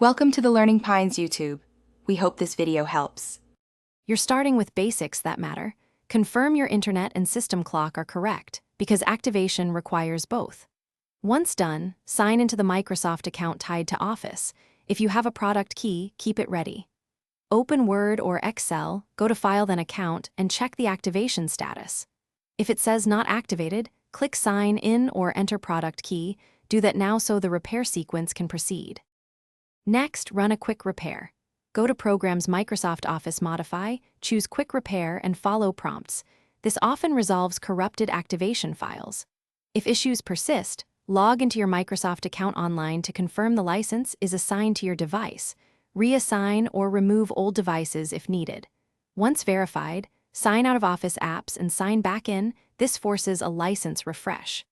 Welcome to the Learning Pines YouTube. We hope this video helps. You're starting with basics that matter. Confirm your internet and system clock are correct, because activation requires both. Once done, sign into the Microsoft account tied to Office. If you have a product key, keep it ready. Open Word or Excel, go to File then Account, and check the activation status. If it says not activated, click Sign in or enter product key. Do that now so the repair sequence can proceed. Next, run a quick repair. Go to Programs Microsoft Office Modify, choose Quick Repair and follow prompts. This often resolves corrupted activation files. If issues persist, log into your Microsoft account online to confirm the license is assigned to your device. Reassign or remove old devices if needed. Once verified, sign out of Office apps and sign back in. This forces a license refresh.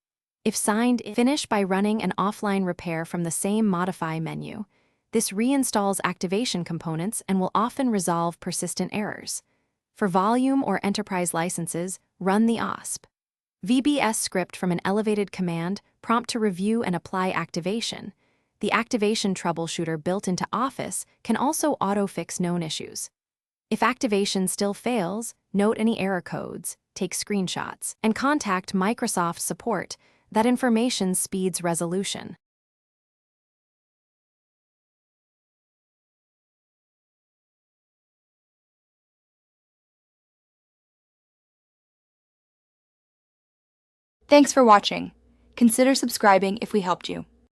If signed, finish by running an offline repair from the same Modify menu. This reinstalls activation components and will often resolve persistent errors. For volume or enterprise licenses, run the OSP VBS script from an elevated command prompt to review and apply activation. The activation troubleshooter built into Office can also auto-fix known issues. If activation still fails, note any error codes, take screenshots, and contact Microsoft support. That information speeds resolution. Thanks for watching. Consider subscribing if we helped you.